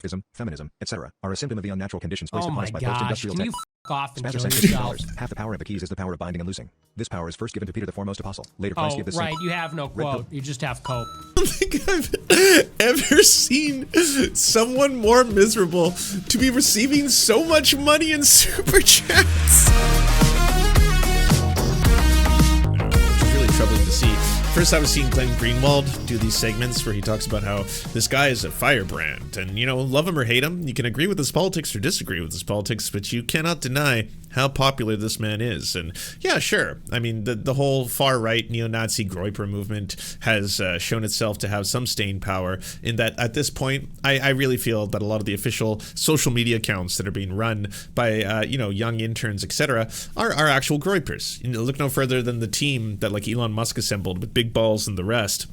Ism, feminism, etc., are a symptom of the unnatural conditions placed Oh upon my us by gosh, post-industrial can tech. you f*** off and Spazzer kill sent yourself? $50. Half the power of the keys is the power of binding and loosing. This power is first given to Peter the foremost apostle. Later Christ Oh, gave this right, same. you have no quote. You just have cope. I don't think I've ever seen someone more miserable to be receiving so much money in super chats. Which is really troubling to see. First, I was seeing Glenn Greenwald do these segments where he talks about how this guy is a firebrand, and, you know, love him or hate him, you can agree with his politics or disagree with his politics, but you cannot deny how popular this man is. And yeah, sure, I mean, the whole far-right neo-Nazi Groyper movement has shown itself to have some staying power in that at this point, I really feel that a lot of the official social media accounts that are being run by, you know, young interns, etc., are actual Groypers. You know, look no further than the team that, like, Elon Musk assembled with Big Balls and the rest.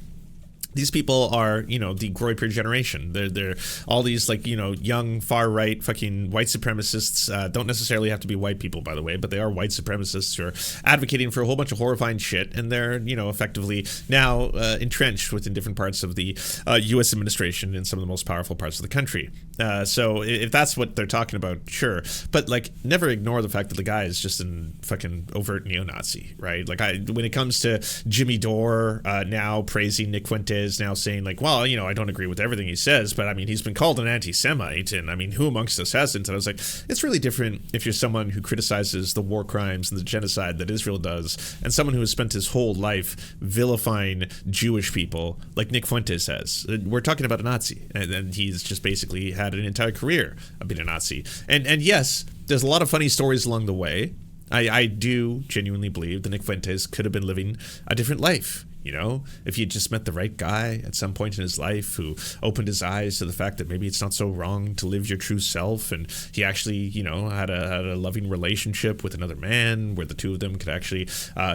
These people are, you know, the Groyper generation. They're all these, like, you know, young, far-right fucking white supremacists. Don't necessarily have to be white people, by the way, but they are white supremacists who are advocating for a whole bunch of horrifying shit, and they're, you know, effectively now entrenched within different parts of the U.S. administration in some of the most powerful parts of the country. So if that's what they're talking about, sure. But, like, never ignore the fact that the guy is just an fucking overt neo-Nazi, right? Like, when it comes to Jimmy Dore now praising Nick Fuentes, now saying, like, well, you know, I don't agree with everything he says, but I mean, he's been called an anti-Semite, and I mean, who amongst us hasn't? And I was like, it's really different if you're someone who criticizes the war crimes and the genocide that Israel does, and someone who has spent his whole life vilifying Jewish people, like Nick Fuentes has. We're talking about a Nazi, and he's just basically had an entire career of being a Nazi. And yes, there's a lot of funny stories along the way. I do genuinely believe that Nick Fuentes could have been living a different life. You know, if he had just met the right guy at some point in his life who opened his eyes to the fact that maybe it's not so wrong to live your true self, and he actually, you know, had a loving relationship with another man where the two of them could actually,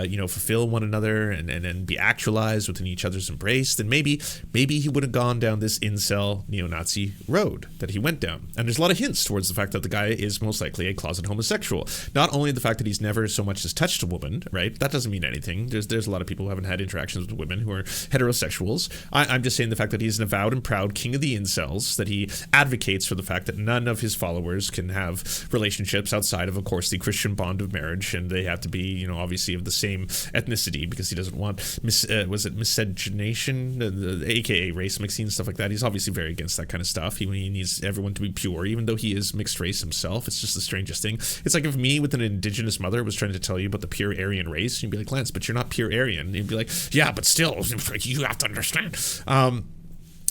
you know, fulfill one another and be actualized within each other's embrace, then maybe he would have gone down this incel neo-Nazi road that he went down. And there's a lot of hints towards the fact that the guy is most likely a closet homosexual. Not only the fact that he's never so much as touched a woman, right? That doesn't mean anything. There's a lot of people who haven't had interactions with women who are heterosexuals. I'm just saying the fact that he's an avowed and proud king of the incels, that he advocates for the fact that none of his followers can have relationships outside of course, the Christian bond of marriage, and they have to be, you know, obviously of the same ethnicity, because he doesn't want miscegenation, aka race mixing, stuff like that. He's obviously very against that kind of stuff. He needs everyone to be pure, even though he is mixed race himself. It's just the strangest thing. It's like if me with an indigenous mother was trying to tell you about the pure Aryan race, you'd be like, Lance, but you're not pure Aryan. And you'd be like, yeah, but still, you have to understand.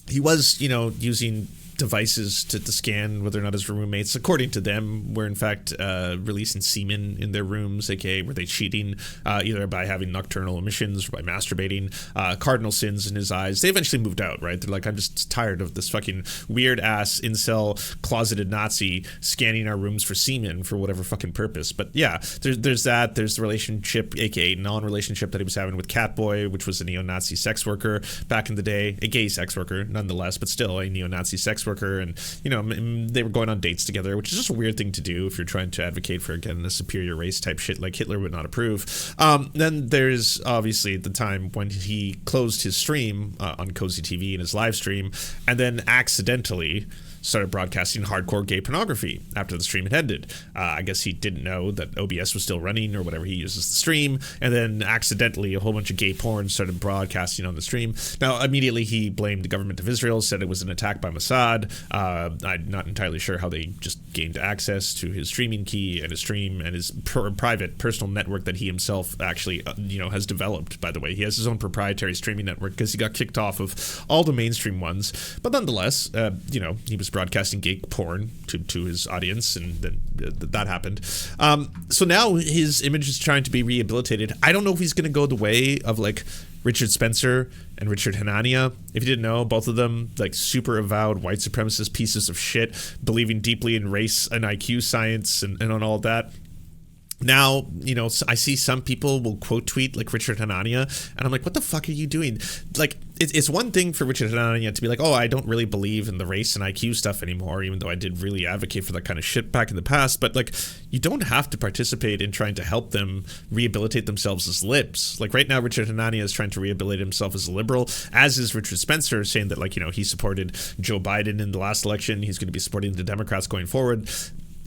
He was, you know, using devices to scan whether or not his roommates, according to them, were in fact releasing semen in their rooms, aka were they cheating either by having nocturnal emissions or by masturbating. Cardinal sins in his eyes. They eventually moved out, right? They're like, I'm just tired of this fucking weird ass incel closeted Nazi scanning our rooms for semen for whatever fucking purpose. But yeah, there's that. There's the relationship, aka non-relationship, that he was having with Catboy, which was a neo-Nazi sex worker back in the day, a gay sex worker nonetheless, but still a neo-Nazi sex worker. And, you know, they were going on dates together, which is just a weird thing to do if you're trying to advocate for, again, a superior race type shit like Hitler would not approve. Then there's obviously the time when he closed his stream on Cozy TV in his live stream, and then accidentally started broadcasting hardcore gay pornography after the stream had ended. I guess he didn't know that OBS was still running or whatever he uses to stream, and then accidentally a whole bunch of gay porn started broadcasting on the stream. Now, immediately he blamed the government of Israel, said it was an attack by Mossad. I'm not entirely sure how they just gained access to his streaming key and his stream and his private personal network that he himself actually, you know, has developed, by the way. He has his own proprietary streaming network because he got kicked off of all the mainstream ones. But nonetheless, you know, he was broadcasting gay porn to his audience, and then that happened. So now his image is trying to be rehabilitated. I don't know if he's going to go the way of like Richard Spencer and Richard Hanania. If you didn't know, both of them like super avowed white supremacist pieces of shit, believing deeply in race and IQ science and on all of that. now, you know, I see some people will quote tweet like Richard Hanania, and I'm like, what the fuck are you doing? Like, it's one thing for Richard Hanania to be like, oh, I don't really believe in the race and IQ stuff anymore, even though I did really advocate for that kind of shit back in the past. But like, you don't have to participate in trying to help them rehabilitate themselves as libs. Like right now, Richard Hanania is trying to rehabilitate himself as a liberal, as is Richard Spencer, saying that, like, you know, he supported Joe Biden in the last election. He's going to be supporting the Democrats going forward.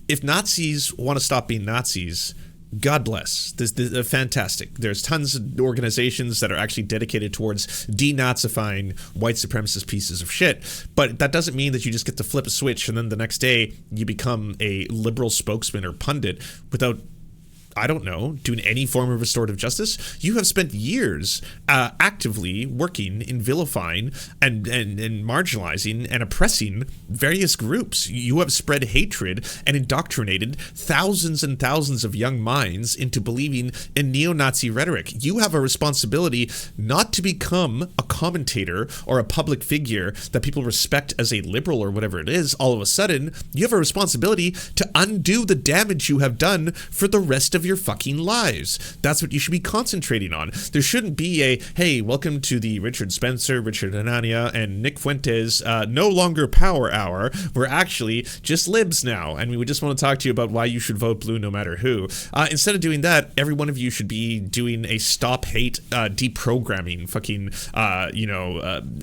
If Nazis want to stop being Nazis, God bless. This is fantastic. There's tons of organizations that are actually dedicated towards denazifying white supremacist pieces of shit. But that doesn't mean that you just get to flip a switch and then the next day you become a liberal spokesman or pundit without, I don't know, doing any form of restorative justice. You have spent years actively working in vilifying and marginalizing and oppressing various groups. You have spread hatred and indoctrinated thousands and thousands of young minds into believing in neo-Nazi rhetoric. You have a responsibility not to become a commentator or a public figure that people respect as a liberal or whatever it is. All of a sudden, you have a responsibility to undo the damage you have done for the rest of your fucking lives. That's what you should be concentrating on. There shouldn't be a, hey, welcome to the Richard Spencer, Richard Hanania, and Nick Fuentes no longer power hour. We're actually just libs now, and we would just want to talk to you about why you should vote blue no matter who. Instead of doing that, every one of you should be doing a stop hate deprogramming fucking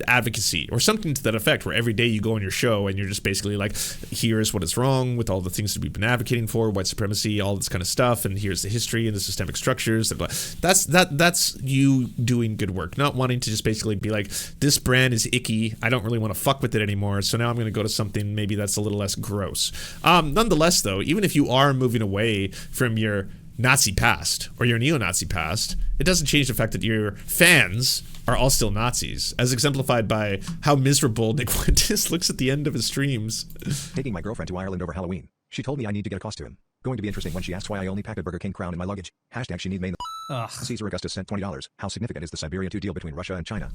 advocacy or something to that effect, where every day you go on your show and you're just basically like, here's what is wrong with all the things that we've been advocating for, white supremacy, all this kind of stuff, and here's the history and the systemic structures. That's you doing good work, not wanting to just basically be like, this brand is icky, I don't really want to fuck with it anymore, so now I'm going to go to something maybe that's a little less gross. Nonetheless, though, even if you are moving away from your Nazi past or your neo-Nazi past, it doesn't change the fact that your fans are all still Nazis, as exemplified by how miserable Nick Fuentes looks at the end of his streams. Taking my girlfriend to Ireland over Halloween. She told me I need to get a costume. Going to be interesting when she asks why I only packed a Burger King crown in my luggage. Hashtag she need made. Caesar Augustus sent $20. How significant is the Siberia II deal between Russia and China?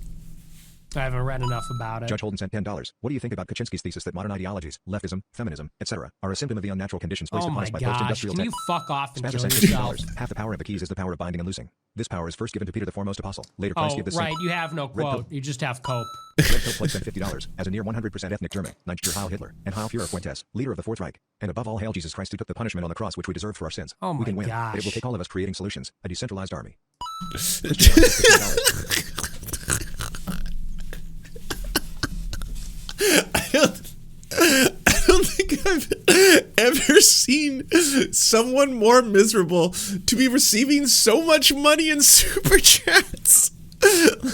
I haven't read enough about it. Judge Holden sent $10. What do you think about Kaczynski's thesis that modern ideologies, leftism, feminism, etc., are a symptom of the unnatural conditions placed upon us by post-industrial Can you fuck off and Spazzer kill sent yourself? $50. Half the power of the keys is the power of binding and loosing. This power is first given to Peter the foremost apostle. Later Christ gave this right, you have no quote. You just have cope. Red Pill Plug sent $50. As a near 100% ethnic German, Niger Heil Hitler, and Heil Führer Fuentes, leader of the Fourth Reich. And above all, hail Jesus Christ who took the punishment on the cross which we deserve for our sins. Oh my we can win, gosh. but it will take all of us creating solutions, a decentralized army. I don't think I've ever seen someone more miserable to be receiving so much money in super chats.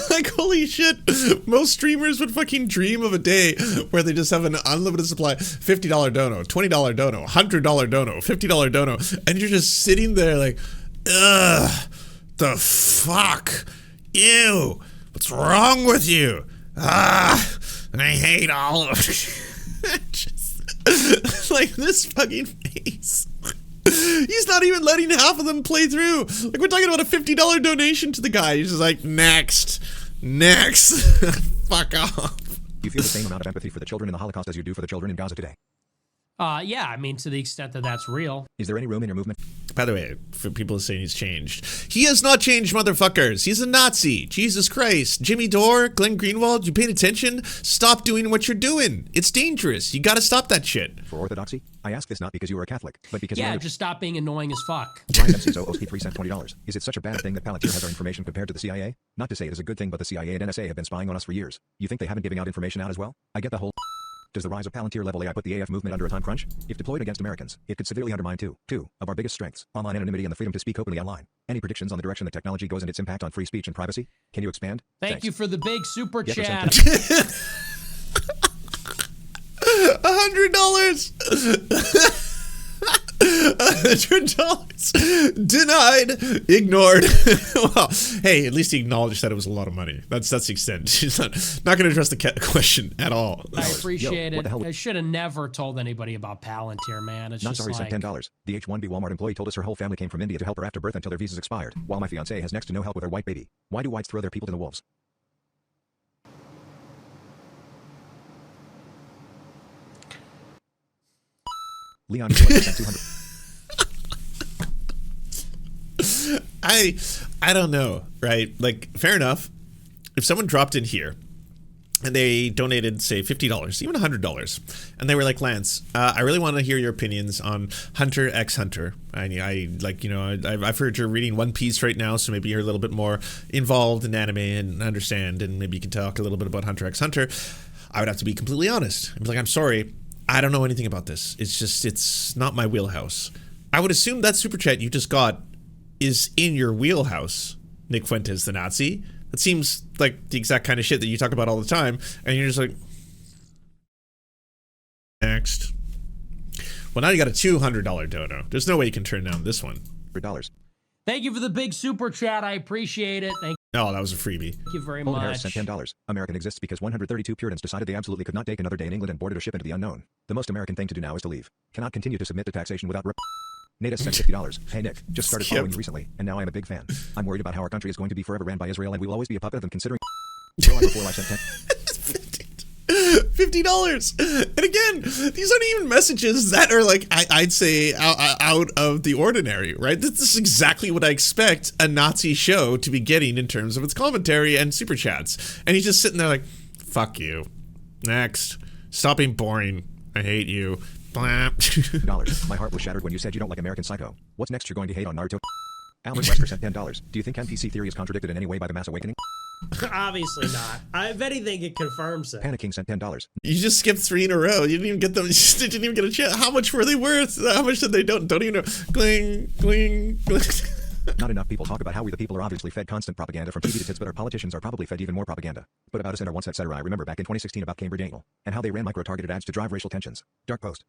Like, holy shit, most streamers would fucking dream of a day where they just have an unlimited supply. $50 dono, $20 dono, $100 dono, $50 dono, and you're just sitting there like, ugh, the fuck, ew, what's wrong with you? I hate all of you. Just, like, this fucking face. He's not even letting half of them play through. Like, we're talking about a $50 donation to the guy. He's just like, next. Fuck off. You feel the same amount of empathy for the children in the Holocaust as you do for the children in Gaza today? Yeah, I mean, to the extent that that's real. Is there any room in your movement? By the way, for people saying he's changed, he has not changed, motherfuckers. He's a Nazi. Jesus Christ. Jimmy Dore, Glenn Greenwald, you paying attention? Stop doing what you're doing. It's dangerous. You gotta stop that shit. For orthodoxy? I ask this not because you are a Catholic, but because yeah, just stop being annoying as fuck. Ryan MC's OOSP3 sent $20. Is it such a bad thing that Palantir has our information compared to the CIA? Not to say it is a good thing, but the CIA and NSA have been spying on us for years. You think they haven't given out information out as well? I get the whole. Does the rise of Palantir level AI put the AF movement under a time crunch? If deployed against Americans, it could severely undermine two of our biggest strengths, online anonymity and the freedom to speak openly online. Any predictions on the direction that technology goes and its impact on free speech and privacy? Can you expand? Thank you for the big super chat. $100. $100 denied, ignored. Well, hey, at least he acknowledged that it was a lot of money. That's the extent. He's not going to address the question at all. I appreciate it. I should have never told anybody about Palantir, man. It's not just sorry, like... sent $10. The H-1B Walmart employee told us her whole family came from India to help her after birth until their visas expired, while my fiancé has next to no help with her white baby. Why do whites throw their people to the wolves? Leon sent $200. I don't know, right? Like, fair enough. If someone dropped in here and they donated, say, $50, even $100, and they were like, Lance, I really want to hear your opinions on Hunter x Hunter. I like, you know, I've heard you're reading One Piece right now, so maybe you're a little bit more involved in anime and understand, and maybe you can talk a little bit about Hunter x Hunter. I would have to be completely honest. I'd be like, I'm sorry, I don't know anything about this. It's not my wheelhouse. I would assume that super chat you just got is in your wheelhouse, Nick Fuentes, the Nazi. It seems like the exact kind of shit that you talk about all the time, and you're just like, next. Well, now you got a $200 dono. There's no way you can turn down this one. $3. Thank you for the big super chat. I appreciate it. Thank Oh, that was a freebie. you very Holden Harris much. sent $10. American exists because 132 Puritans decided they absolutely could not take another day in England and boarded a ship into the unknown. The most American thing to do now is to leave. Cannot continue to submit to taxation without Natus sent $50. Hey Nick, just started following you recently, and now I'm a big fan. I'm worried about how our country is going to be forever ran by Israel, and we will always be a puppet of them considering before I sent 10. $50. And again, these aren't even messages that are like, I'd say out of the ordinary, right? This is exactly what I expect a Nazi show to be getting in terms of its commentary and super chats. And he's just sitting there like, fuck you. Next. Stop being boring. I hate you. $. My heart was shattered when you said you don't like American Psycho. What's next you're going to hate on Naruto? Albert Wesker sent $10. Do you think NPC theory is contradicted in any way by the mass awakening? Obviously not. If anything, it confirms it. Panicking sent $10. You just skipped 3 in a row. You didn't even get them. You just didn't even get a chance. How much were they worth? How much did they don't even know? Gling, gling, gling. Not enough people talk about how we the people are obviously fed constant propaganda from TV to tits, but our politicians are probably fed even more propaganda. But about us and our once etc. I remember back in 2016 about Cambridge Anal, and how they ran micro-targeted ads to drive racial tensions. Dark post.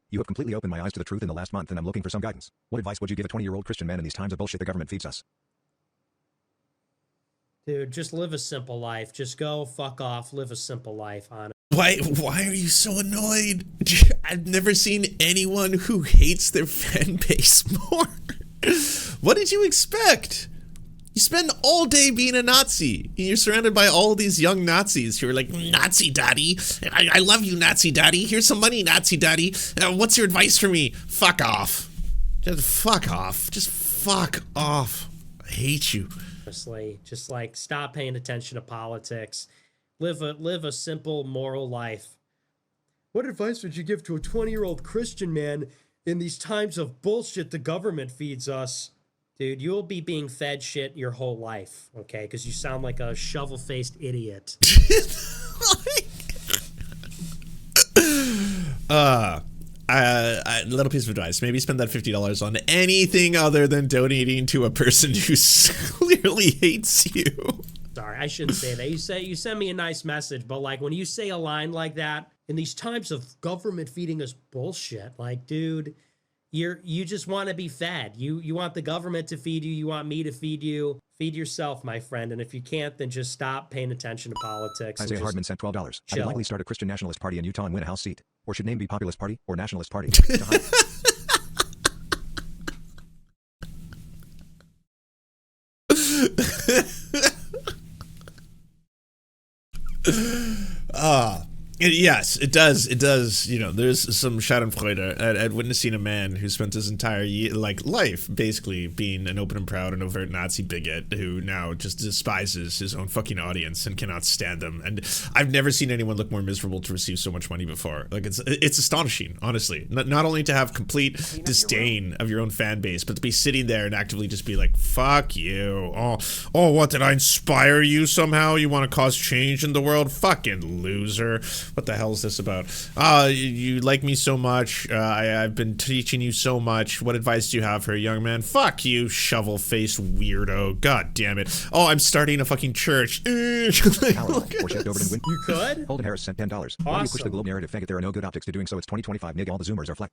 You have completely opened my eyes to the truth in the last month, and I'm looking for some guidance. What advice would you give a 20-year-old Christian man in these times of bullshit the government feeds us? Dude, just live a simple life. Just go fuck off. Live a simple life, honestly. Why are you so annoyed? I've never seen anyone who hates their fan base more. What did you expect? You spend all day being a Nazi, and you're surrounded by all these young Nazis who are like, Nazi daddy, I love you, Nazi daddy. Here's some money, Nazi daddy. What's your advice for me? Fuck off. Just fuck off. Just fuck off. I hate you. Honestly, just like stop paying attention to politics. Live a simple moral life. What advice would you give to a 20-year-old Christian man in these times of bullshit the government feeds us? Dude, you'll be being fed shit your whole life, okay? Because you sound like a shovel-faced idiot. A little piece of advice. Maybe spend that $50 on anything other than donating to a person who clearly hates you. Sorry, I shouldn't say that. You send me a nice message, but like when you say a line like that, in these times of government feeding us bullshit, like, dude, you just want to be fed. You want the government to feed you. You want me to feed you. Feed yourself, my friend. And if you can't, then just stop paying attention to politics. Isaiah Hardman sent $12. I would likely start a Christian nationalist party in Utah and win a House seat. Or should name be Populist Party or Nationalist Party. Yes, it does. It does. You know, there's some Schadenfreude at witnessing a man who spent his entire life basically being an open and proud and overt Nazi bigot who now just despises his own fucking audience and cannot stand them. And I've never seen anyone look more miserable to receive so much money before. Like it's astonishing, honestly. Not only to have complete disdain of your own fan base, but to be sitting there and actively just be like, "Fuck you! Oh, what did I inspire you somehow? You want to cause change in the world? Fucking loser! What the hell is this about? You like me so much. I've been teaching you so much. What advice do you have for a young man? Fuck you, shovel-faced weirdo. God damn it. Oh, I'm starting a fucking church. You could? Holden Harris sent $10. Awesome. Why do you push the globe narrative faggot? There are no good optics to doing so. It's 2025, nigga. All the Zoomers are fleck.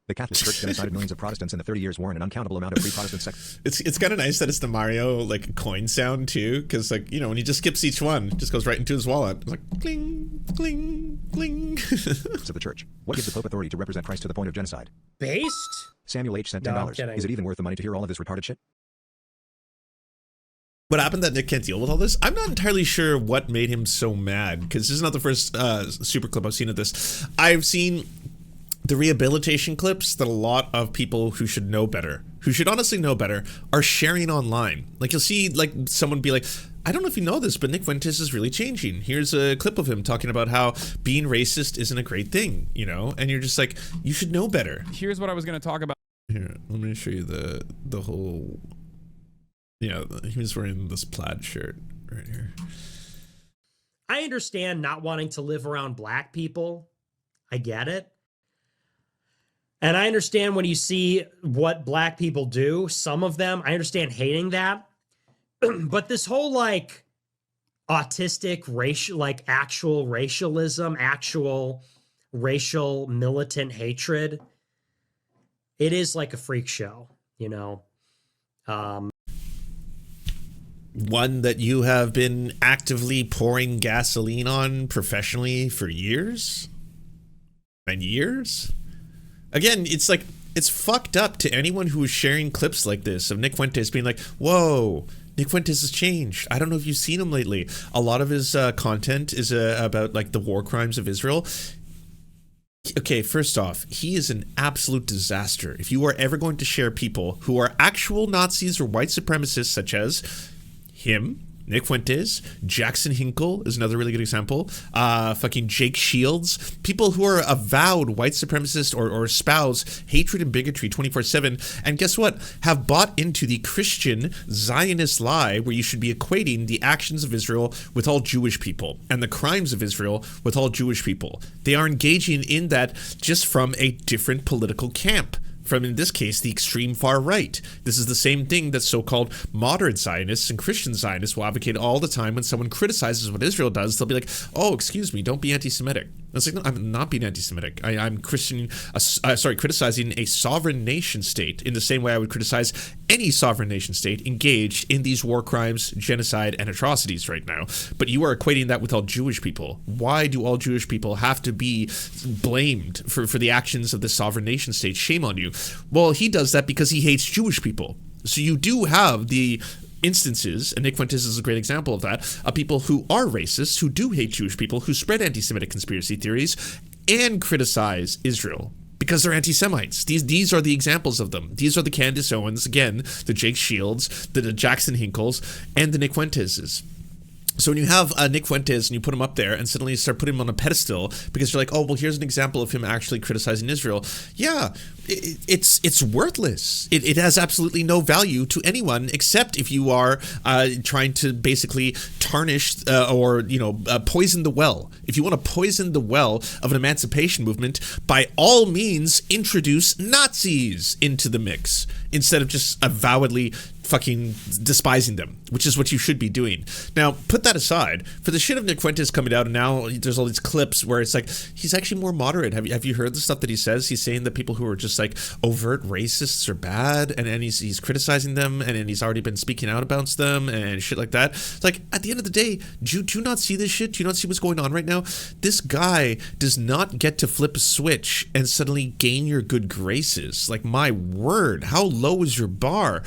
The Catholic Church genocided millions of Protestants in the 30 years war and an uncountable amount of free Protestant sects. It's kind of nice that it's the Mario like coin sound too, because like, you know, when he just skips each one, it just goes right into his wallet. It's like cling, cling, cling. Of the church. What gives the Pope authority to represent Christ to the point of genocide? Based? Samuel H. sent $10. Is it even worth the money to hear all of this retarded shit? What happened that Nick can't deal with all this? I'm not entirely sure what made him so mad, because this is not the first super clip I've seen of this. I've seen the rehabilitation clips that a lot of people who should know better, who should honestly know better, are sharing online. Like, you'll see like someone be like, I don't know if you know this, but Nick Fuentes is really changing. Here's a clip of him talking about how being racist isn't a great thing, you know? And you're just like, you should know better. Here's what I was going to talk about. Here, let me show you the whole, yeah, he was wearing this plaid shirt right here. I understand not wanting to live around black people. I get it. And I understand when you see what black people do, some of them, I understand hating that. But this whole like autistic racial, like actual racialism, actual racial militant hatred, it is like a freak show, you know? One that you have been actively pouring gasoline on professionally for years and years. Again, it's like, it's fucked up to anyone who is sharing clips like this of Nick Fuentes being like, whoa, Nick Fuentes has changed. I don't know if you've seen him lately. A lot of his content is about like the war crimes of Israel. Okay, first off, he is an absolute disaster. If you are ever going to share people who are actual Nazis or white supremacists, such as him, Nick Fuentes, Jackson Hinkle is another really good example. Fucking Jake Shields, people who are avowed white supremacist or espouse hatred and bigotry 24/7, and guess what? Have bought into the Christian Zionist lie where you should be equating the actions of Israel with all Jewish people and the crimes of Israel with all Jewish people. They are engaging in that just from a different political camp. From, in this case, the extreme far right. This is the same thing that so-called moderate Zionists and Christian Zionists will advocate all the time when someone criticizes what Israel does. They'll be like, oh, excuse me, don't be anti-Semitic. It's like, no, I'm not being anti-Semitic. I'm criticizing a sovereign nation state in the same way I would criticize any sovereign nation state engaged in these war crimes, genocide, and atrocities right now. But you are equating that with all Jewish people. Why do all Jewish people have to be blamed for the actions of the sovereign nation state? Shame on you. Well, he does that because he hates Jewish people. So you do have the instances, and Nick Fuentes is a great example of that, of people who are racist, who do hate Jewish people, who spread anti-Semitic conspiracy theories and criticize Israel because they're anti-Semites. These are the examples of them. These are the Candace Owens, again, the Jake Shields, the Jackson Hinkles, and the Nick Fuenteses. So when you have Nick Fuentes and you put him up there and suddenly you start putting him on a pedestal because you're like, oh, well, here's an example of him actually criticizing Israel. Yeah, it's worthless. It has absolutely no value to anyone except if you are trying to basically tarnish or poison the well. If you want to poison the well of an emancipation movement, by all means introduce Nazis into the mix instead of just avowedly fucking despising them, which is what you should be doing. Now, put that aside. For the shit of Nick Fuentes coming out, and now there's all these clips where it's like, he's actually more moderate. Have you heard the stuff that he says? He's saying that people who are just like overt racists are bad, and he's criticizing them, and he's already been speaking out about them, and shit like that. It's like, at the end of the day, do you not see this shit? Do you not see what's going on right now? This guy does not get to flip a switch and suddenly gain your good graces. Like, my word, how low is your bar?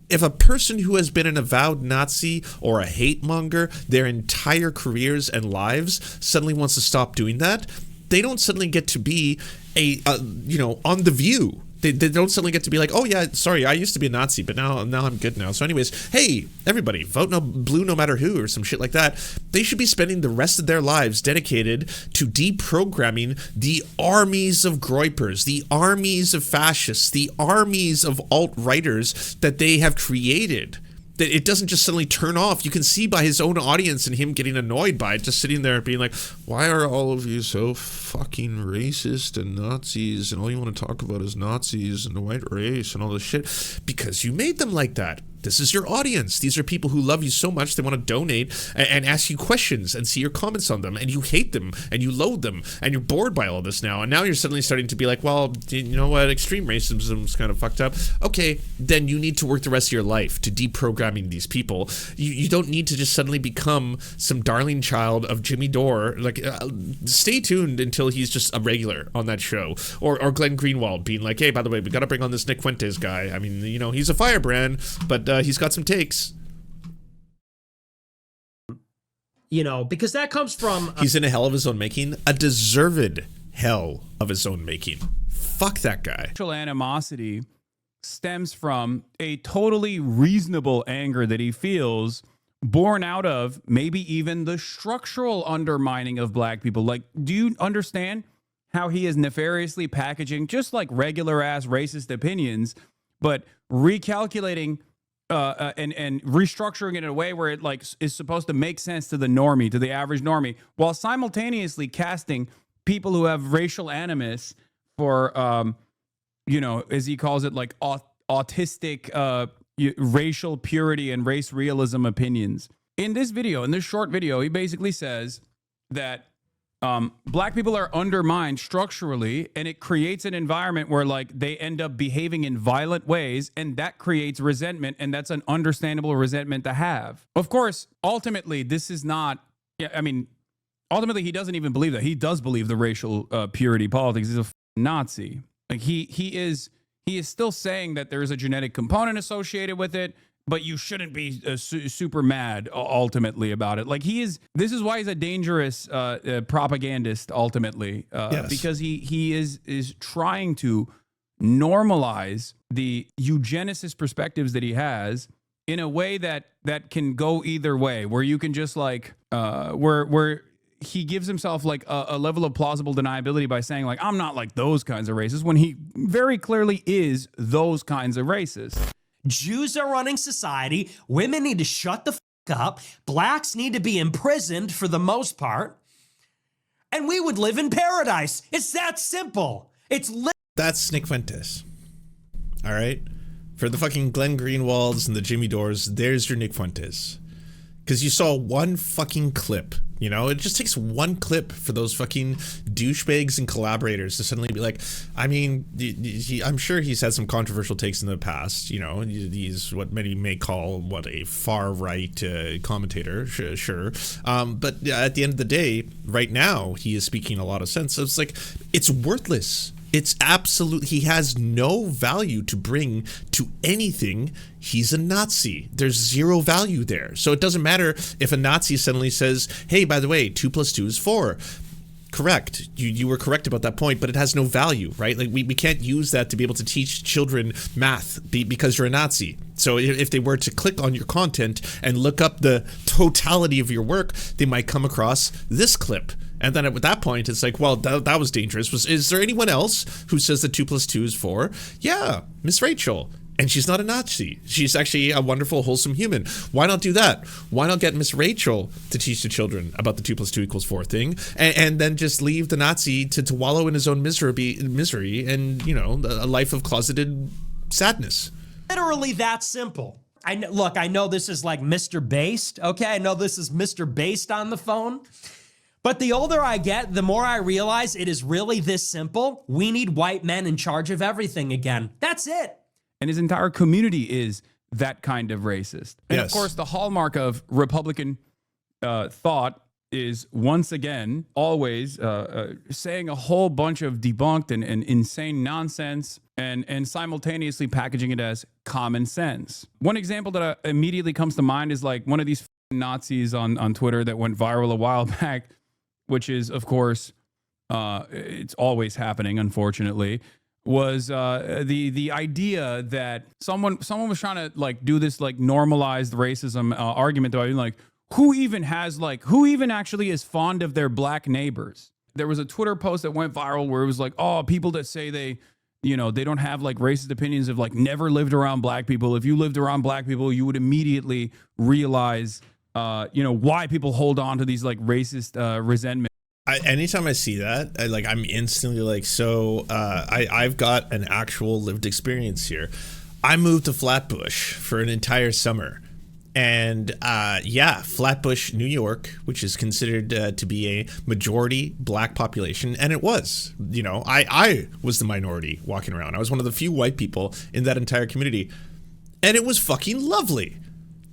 If a person who has been an avowed Nazi or a hate monger their entire careers and lives suddenly wants to stop doing that, they don't suddenly get to be on The View. They don't suddenly get to be like, oh yeah, sorry, I used to be a Nazi, but now I'm good now. So anyways, hey, everybody, vote no blue no matter who, or some shit like that. They should be spending the rest of their lives dedicated to deprogramming the armies of groypers, the armies of fascists, the armies of alt-righters that they have created. That it doesn't just suddenly turn off. You can see by his own audience and him getting annoyed by it, just sitting there being like, why are all of you so fucking racist and Nazis, and all you want to talk about is Nazis and the white race and all this shit? Because you made them like that. This is your audience. These are people who love you so much they want to donate and ask you questions and see your comments on them, and you hate them and you loathe them and you're bored by all this now, and now you're suddenly starting to be like, well, you know what, extreme racism is kind of fucked up. Okay, then you need to work the rest of your life to deprogramming these people. You don't need to just suddenly become some darling child of Jimmy Dore. Like, stay tuned until he's just a regular on that show, or Glenn Greenwald being like, hey, by the way, we got to bring on this Nick Fuentes guy. I mean, he's a firebrand, but he's got some takes. Because that comes from... he's in a hell of his own making, a deserved hell of his own making. Fuck that guy. Racial animosity stems from a totally reasonable anger that he feels, born out of maybe even the structural undermining of black people. Like, do you understand how he is nefariously packaging just like regular ass racist opinions, but recalculating and restructuring it in a way where it like is supposed to make sense to the normie, to the average normie, while simultaneously casting people who have racial animus for, you know, as he calls it, like autistic racial purity and race realism opinions. In this video, in this short video, he basically says that black people are undermined structurally, and it creates an environment where like they end up behaving in violent ways, and that creates resentment, and that's an understandable resentment to have. Of course, ultimately, this is not, I mean, ultimately, he doesn't even believe that. He does believe the racial purity politics. He's a Nazi. Like he is still saying that there is a genetic component associated with it, but you shouldn't be super mad ultimately about it. Like this is why he's a dangerous propagandist ultimately, Yes. because he is trying to normalize the eugenicist perspectives that he has in a way that can go either way, where you can just like, where he gives himself like a level of plausible deniability by saying like, I'm not like those kinds of racists, when he very clearly is those kinds of racists. Jews are running society. Women need to shut the fuck up. Blacks need to be imprisoned for the most part. And we would live in paradise. It's that simple. That's Nick Fuentes. All right? For the fucking Glenn Greenwalds and the Jimmy Dores, there's your Nick Fuentes. Because you saw one fucking clip, you know? It just takes one clip for those fucking douchebags and collaborators to suddenly be like, I mean, I'm sure he's had some controversial takes in the past, you know? He's what many may call, a far-right commentator, sure. But at the end of the day, right now, he is speaking a lot of sense. So it's like, it's worthless. It's absolute. He has no value to bring to anything. He's a Nazi. There's zero value there. So it doesn't matter if a Nazi suddenly says, hey, by the way, 2 + 2 is 4. Correct. You were correct about that point, but it has no value, right? Like we can't use that to be able to teach children math because you're a Nazi. So if they were to click on your content and look up the totality of your work, they might come across this clip. And then at that point, it's like, well, that was dangerous. Is there anyone else who says that 2 + 2 is 4? Yeah, Miss Rachel. And she's not a Nazi. She's actually a wonderful, wholesome human. Why not do that? Why not get Miss Rachel to teach the children about the 2 + 2 = 4 thing, and then just leave the Nazi to wallow in his own misery and, you know, a life of closeted sadness. Literally that simple. I know this is like Mr. Based, okay? I know this is Mr. Based on the phone. But the older I get, the more I realize it is really this simple. We need white men in charge of everything again. That's it. And his entire community is that kind of racist. And Yes. of course, the hallmark of Republican thought is once again, always saying a whole bunch of debunked and insane nonsense and simultaneously packaging it as common sense. One example that immediately comes to mind is like one of these Nazis on Twitter that went viral a while back, which is, of course, it's always happening, unfortunately, was the idea that someone was trying to like do this like normalized racism argument, though, like who even actually is fond of their black neighbors. There was a Twitter post that went viral where it was like, oh, people that say they don't have like racist opinions have like never lived around black people. If you lived around black people, you would immediately realize why people hold on to these like racist resentment. Anytime I see that, I'm instantly like, so I've got an actual lived experience here. I moved to Flatbush for an entire summer. And Flatbush, New York, which is considered to be a majority black population. And it was, I was the minority walking around. I was one of the few white people in that entire community. And it was fucking lovely.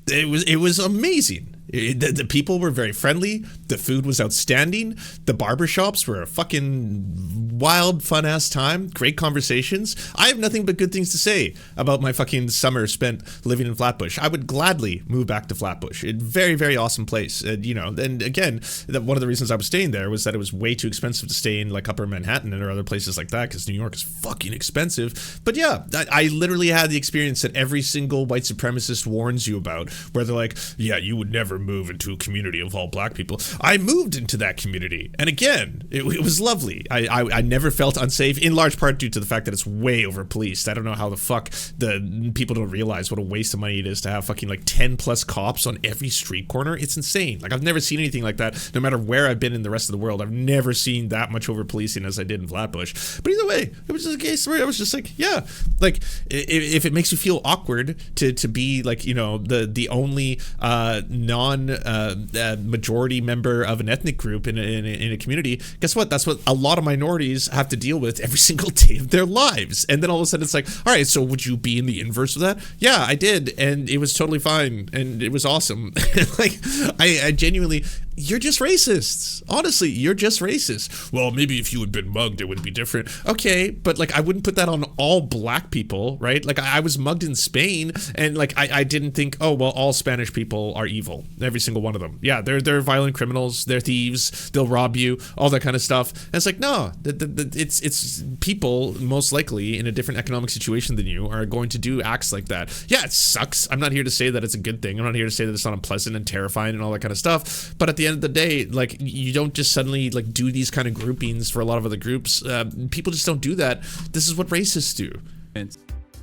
It was amazing. The people were very friendly. The food was outstanding. The barbershops were a fucking wild, fun-ass time. Great conversations. I have nothing but good things to say about my fucking summer spent living in Flatbush. I would gladly move back to Flatbush. A very, very awesome place. And again, one of the reasons I was staying there was that it was way too expensive to stay in like Upper Manhattan or other places like that because New York is fucking expensive. But yeah, I literally had the experience that every single white supremacist warns you about, where they're like, yeah, you would never move into a community of all black people. I moved into that community, and again, it was lovely. I never felt unsafe, in large part due to the fact that it's way over policed. I don't know how the fuck the people don't realize what a waste of money it is to have fucking like 10 plus cops on every street corner. It's insane. Like, I've never seen anything like that. No matter where I've been in the rest of the world, I've never seen that much over policing as I did in Flatbush. But either way, it was just a case where I was just like, yeah, like if it makes you feel awkward to be like, the only non-majority member of an ethnic group in a community, guess what? That's what a lot of minorities have to deal with every single day of their lives. And then all of a sudden it's like, all right, so would you be in the inverse of that? Yeah, I did, and it was totally fine, and it was awesome. Like, I genuinely, you're just racists. Honestly, you're just racist. Well, maybe if you had been mugged, it would be different. Okay, but like, I wouldn't put that on all black people, right? Like, I was mugged in Spain, and like, I didn't think, oh, well, all Spanish people are evil. Every single one of them. Yeah, they're violent criminals. They're thieves. They'll rob you. All that kind of stuff. And it's like, no, it's people most likely in a different economic situation than you are going to do acts like that. Yeah, it sucks. I'm not here to say that it's a good thing. I'm not here to say that it's not unpleasant and terrifying and all that kind of stuff. But at the end of the day, like, you don't just suddenly like do these kind of groupings for a lot of other groups. People just don't do that. This is what racists do.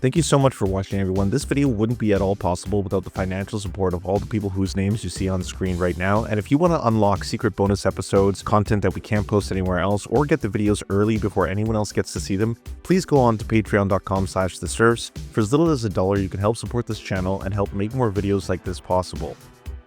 Thank you so much for watching, everyone. This video wouldn't be at all possible without the financial support of all the people whose names you see on the screen right now. And if you want to unlock secret bonus episodes, content that we can't post anywhere else, or get the videos early before anyone else gets to see them, please go on to patreon.com/theserfs. For as little as $1, you can help support this channel and help make more videos like this possible.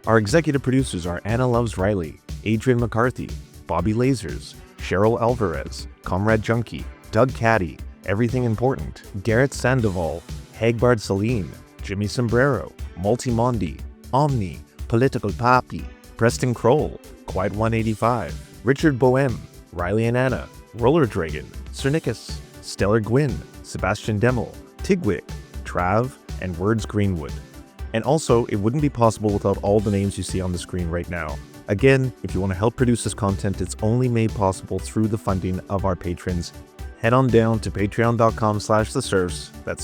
Our executive producers are Anna Loves Riley, Adrian McCarthy, Bobby Lasers, Cheryl Alvarez, Comrade Junkie, Doug Caddy, Everything Important, Garrett Sandoval, Hagbard Celine, Jimmy Sombrero, Multimondi, Omni, Political Papi, Preston Kroll, Quiet 185, Richard Boehm, Riley and Anna, Roller Dragon, Cernicus, Stellar Gwyn, Sebastian Demel, Tigwick, Trav, and Words Greenwood. And also, it wouldn't be possible without all the names you see on the screen right now. Again, if you want to help produce this content, it's only made possible through the funding of our patrons. Head on down to patreon.com/theserfs. That's